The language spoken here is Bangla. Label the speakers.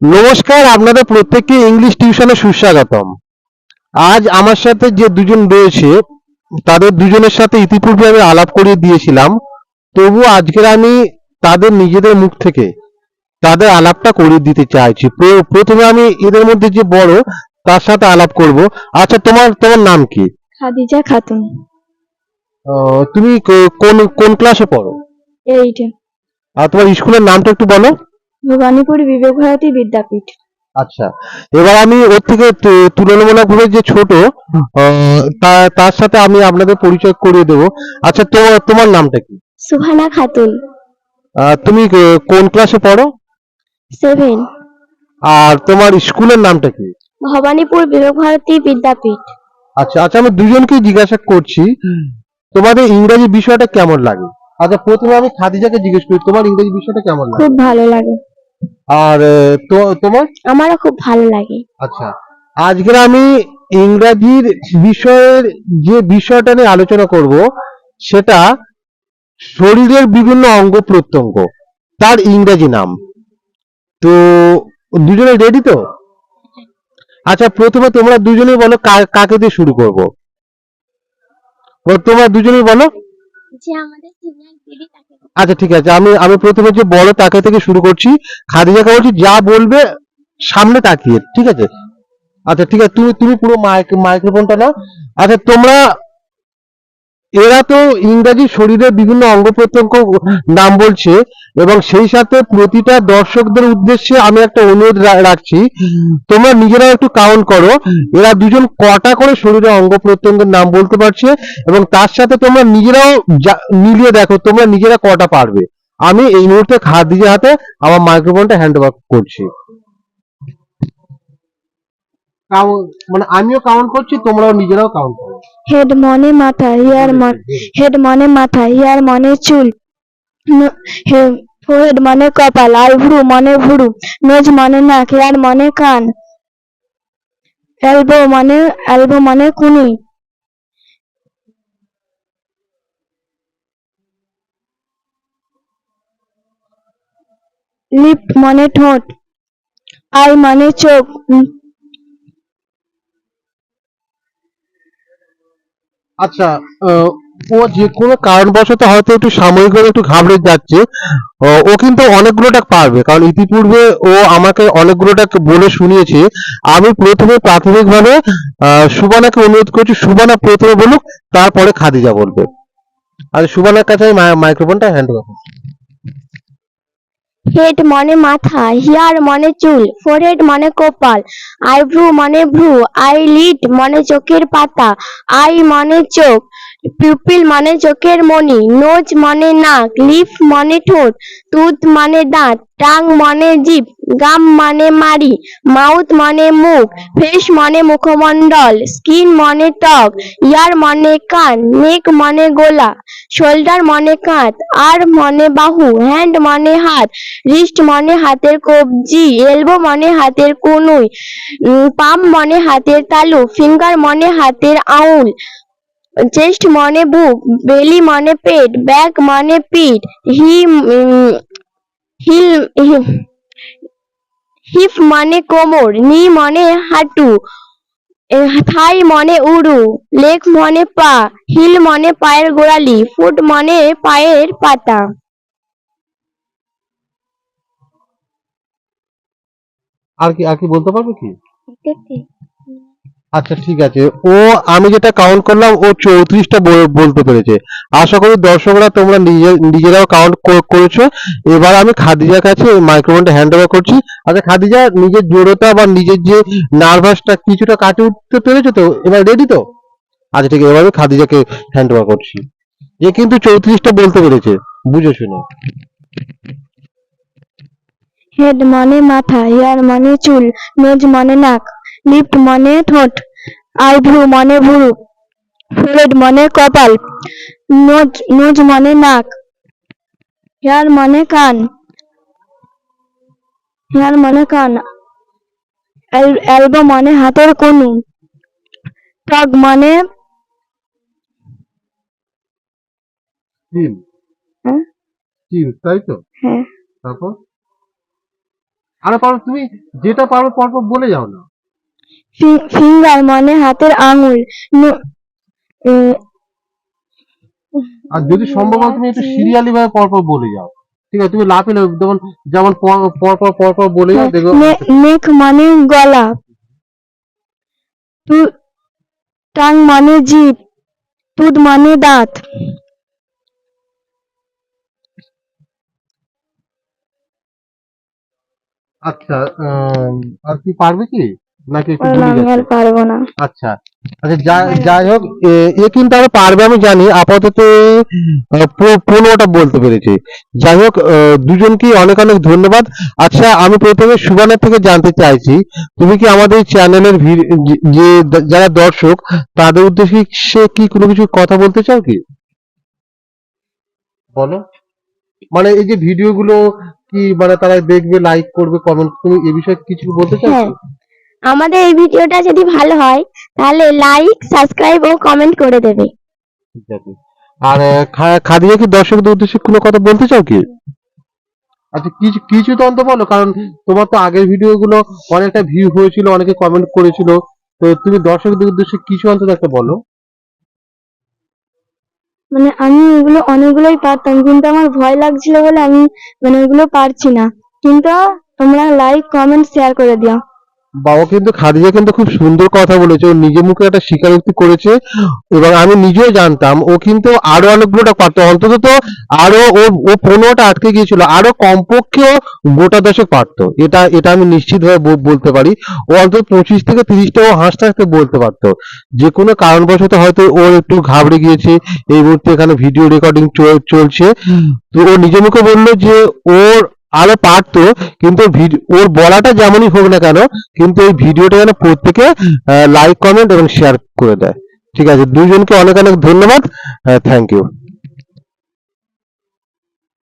Speaker 1: নমস্কার, আপনাদের প্রত্যেককে ইংলিশ টিউশনে সুস্বাগতম। আজ আমার সাথে যে দুজন রয়েছে তাদের দুজনের সাথে ইতিপূর্বে আমি আলাপ করিয়ে দিয়েছিলাম, তবু আজকের আমি তাদের নিজেদের মুখ থেকে তাদের আলাপটা করিয়ে দিতে চাইছি। প্রথমে আমি এদের মধ্যে যে বড় তার সাথে আলাপ করব। আচ্ছা, তোমার তোমার নাম কি?
Speaker 2: খাদিজা খাতুন।
Speaker 1: তুমি কোন কোন ক্লাসে পড়ো?
Speaker 2: এইটে।
Speaker 1: আর তোমার স্কুলের নামটা একটু বলো।
Speaker 2: ভবানীপুর বিবেক ভারতী বিদ্যাপীঠ।
Speaker 1: আচ্ছা, এবার আমি ওর থেকে তুলনামূলকভাবে যে ছোট, তার সাথে আমি আপনাদের পরিচয় করিয়ে দেবো। আচ্ছা, তোমার নামটা কি?
Speaker 2: সুহানা খাতুন।
Speaker 1: তুমি কোন ক্লাসে পড়ো?
Speaker 2: 7।
Speaker 1: আর তোমার স্কুলের নামটা কি?
Speaker 2: ভবানীপুর বিবেক ভারতী বিদ্যাপীঠ।
Speaker 1: আচ্ছা আচ্ছা, আমি দুজনকেই জিজ্ঞাসা করছি তোমাদের ইংরেজি বিষয়টা কেমন লাগে। আচ্ছা, প্রথমে আমি খাদিজাকে জিজ্ঞেস করি, তোমার ইংরেজি বিষয়টা কেমন লাগে?
Speaker 2: খুব ভালো লাগে।
Speaker 1: আর তোমার?
Speaker 2: আমারও খুব ভালো লাগে।
Speaker 1: আচ্ছা, আজকের আমি ইংরাজির বিষয়ের যে বিষয়টা নিয়ে আলোচনা করব সেটা শরীরের বিভিন্ন অঙ্গ প্রত্যঙ্গ, তার ইংরেজি নাম। তো দুজনে রেডি তো? আচ্ছা, প্রথমে তোমরা দুজনেই বলো কাকে দিয়ে শুরু করব। তোমরা দুজনেই বলো।
Speaker 2: যে আমাদের সিনিয়র দিদি তাকে।
Speaker 1: আচ্ছা, ঠিক আছে, আমি আমি প্রথমে যে বড় তাকে থেকে শুরু করছি। খাদিজাকে বলছি যা বলবে সামনে তাকিয়ে, ঠিক আছে? আচ্ছা, ঠিক আছে, তুমি তুমি পুরো মাইক্রোফোনটা নাও। আচ্ছা, তোমরা এরা তো ইংরাজি শরীরের বিভিন্ন অঙ্গ প্রত্যঙ্গ নাম বলছে, এবং সেই সাথে প্রতিটা দর্শকদের উদ্দেশ্যে আমি একটা অনুরোধ রাখছি, তোমরা নিজেরাও একটু কাউন্ট করো এরা দুজন কটা করে শরীরের অঙ্গ প্রত্যঙ্গের নাম বলতে পারছে, এবং তার সাথে তোমরা নিজেরাও মিলিয়ে দেখো তোমরা নিজেরা কটা পারবে। আমি এই মুহূর্তে খাদিজার হাতে আমার মাইক্রোফোনটা হ্যান্ড ওভার করছি। মানে আমিও কাউন্ট করছি, তোমরাও নিজেরাও কাউন্ট করো।
Speaker 2: হেড মানে মাথা, হেড মানে মাথা, হেয়ার মানে চুল, ফোরহেড মানে কপাল, আইব্রু মানে ভুরু, নোজ মানে নাক, হেয়ার মানে কান, এলবো মানে কুনুই, লিপ মানে ঠোঁট, আই মানে চোখ।
Speaker 1: আচ্ছা, আহ, ও যে কোনো কারণবশত হয়তো একটু সাময়িকভাবে একটু ঘাবড়ে যাচ্ছে। ও কিন্তু অনেকগুলোটা পারবে, কারণ ইতিপূর্বে ও আমাকে অনেকগুলোটা বলে শুনিয়েছে। আমি প্রথমে প্রাথমিকভাবে সুবানাকে অনুরোধ করছি, সুবানা প্রথমে বলুক, তারপরে খাদিজা বলবে। আর সুবানার কাছে আমি মাইক্রোফোনটা হ্যান্ড ওভার করছি।
Speaker 2: হেড মানে মাথা, হেয়ার মানে চুল, ফোরহেড মানে কপাল, আইব্রু মানে ভ্রু, আইলিড মানে চোখের পাতা, আই মানে চোখ, পিউপিল মানে চোখের মনি, নোজ মানে নাক, লিফ মানে ঠোঁট, টুথ মানে দাঁত, টাং মানে জিভ, গাম মানে মাড়ি, মাউথ মানে মুখ, ফেস মানে মুখমণ্ডল, স্কিন মানে ত্বক, ইয়ার মানে কান, নেক মানে গলা, শোল্ডার মানে কাঁধ, আর মানে বাহু, হ্যান্ড মানে হাত, রিস্ট মানে হাতের কবজি, এলবো মানে হাতের কনুই, পাম মানে হাতের তালু, ফিঙ্গার মানে হাতের আঙুল, চেস্ট মানে বুক, বেলি মানে পেট, ব্যাক মানে পিঠ, হিল হিপ মানে কোমর, নি মানে হাঁটু, থাই মানে উরু, লেগ মানে পা, হিল মানে পায়ের গোড়ালি, ফুট মানে পায়ের পাতা।
Speaker 1: আর কি বলতে পারবে কি? আচ্ছা, ঠিক আছে, ও আমি যেটা কাউন্ট করলাম ও 34টা বলতে পেরেছে। আশা করি দর্শকরা তোমরা নিজেরাও কাউন্ট করেছো। এবার আমি খাদিজার কাছে মাইক্রোফোনটা হ্যান্ড ওভার করছি। আচ্ছা খাদিজা, নিজের জড়তা বা নিজের যে নার্ভাসটা কিছুটা কাটিয়ে উঠতে পেরেছো তো? এবার রেডি তো? আচ্ছা, ঠিক আছে, এবার আমি খাদিজাকে হ্যান্ড ওভার করছি। এ কিন্তু 34টা বলতে পেরেছে, বুঝে শুনে।
Speaker 2: হেড মানে মাথা, হেয়ার মানে চুল, নোজ মানে নাক, লিপ মানে ঠোঁট, আইব্রু মানে ভুরু, ফোরহেড মানে কপাল, নোজ মানে নাক, হেয়ার মানে কান, এলবো মানে হাতের কনু, টগ মানে
Speaker 1: চিল,
Speaker 2: হ্যাঁ
Speaker 1: চিল, তাই তো?
Speaker 2: হ্যাঁ,
Speaker 1: তারপর আরে পারো, তুমি যেটা পারো পরপর বলে যাও না।
Speaker 2: ফিঙ্গার মানে হাতের আঙুল।
Speaker 1: আর যদি সম্ভব হয় তুমি একটু সিরিয়ালি ভাবে পরপর বলে যাও, ঠিক আছে? তুমি লাফিয়ে যেমন যেমন পরপর পরপর বলে যাও, দেখো।
Speaker 2: নেক মানে গলা। টাং মানে জিভ। টুথ মানে দাঁত।
Speaker 1: আচ্ছা, আর কি পারবে কি, নাকি একটু ভুলে
Speaker 2: আমি আর
Speaker 1: যাচ্ছে?
Speaker 2: পারবো না।
Speaker 1: আচ্ছা আচ্ছা, যাই হোক, এ কিন্তু আরো পারবে আমি জানি। আপাতত 15টা বলতে পেরেছি। যাই হোক, দুজনকে অনেক অনেক ধন্যবাদ। আচ্ছা, আমি প্রথমে সুবানের থেকে জানতে চাইছি, তুমি কি আমাদের চ্যানেলের যে যারা দর্শক, তাদের উদ্দেশ্যে কি কোনো কিছু কথা বলতে চাও কি? বলো। মানে এই যে ভিডিওগুলো কি মানে তারা দেখবে, লাইক করবে, কমেন্ট, তুমি এ বিষয়ে কিছু বলতে চাও
Speaker 2: হ্যাঁ,
Speaker 1: কি?
Speaker 2: আমাদের এই ভিডিওটা যদি ভালো হয় তাহলে লাইক, সাবস্ক্রাইব ও কমেন্ট করে দেবে।
Speaker 1: ঠিক আছে। আর খাদিজা কি দর্শকদের উদ্দেশ্যে কোনো কথা বলতে চাও কি? আচ্ছা, কিছু কিছু তো অন্তত বলো, কারণ তোমার তো আগের ভিডিও গুলো অনেকটা ভিউ হয়েছিল, অনেকে কমেন্ট করেছিল। তো তুমি দর্শকদের উদ্দেশ্যে কিছু অন্তত একটা বলো।
Speaker 2: মানে আমি এগুলো অনেকগুলোই পারতাম, কিন্তু আমার ভয় লাগছিল বলে আমি মানে ওগুলো পারছি না। কিন্তু তোমরা লাইক, কমেন্ট, শেয়ার করে দিও।
Speaker 1: বাবা, কিন্তু খাদিজা কিন্তু খুব সুন্দর কথা বলেছে, ও নিজে মুখে একটা স্বীকারোক্তি করেছে, এবং আমি নিজেও জানতাম ও কিন্তু আরো অনেকগুলোটা পারতো, অন্তত তো আরো ও 15টা আটকে গিয়েছিল, আরো কমপক্ষে ও গোটা দশেক পারতো, এটা এটা আমি নিশ্চিত ভাবে বলতে পারি। ও অন্তত 25 থেকে 30টা ও হাসতে হাসতে বলতে পারতো। যে কোনো কারণবশত হয়তো ও একটু ঘাবড়ে গিয়েছে, এই মুহূর্তে এখানে ভিডিও রেকর্ডিং চলছে, তো ও নিজে মুখে বললো যে ওর আরো পারতো, কিন্তু ওর বলাটা যেমনই হোক না কেন, কিন্তু এই ভিডিওটা যেন প্রত্যেকে লাইক, কমেন্ট এবং শেয়ার করে দেয়। ঠিক আছে, দুইজনকে অনেক অনেক ধন্যবাদ। Thank you.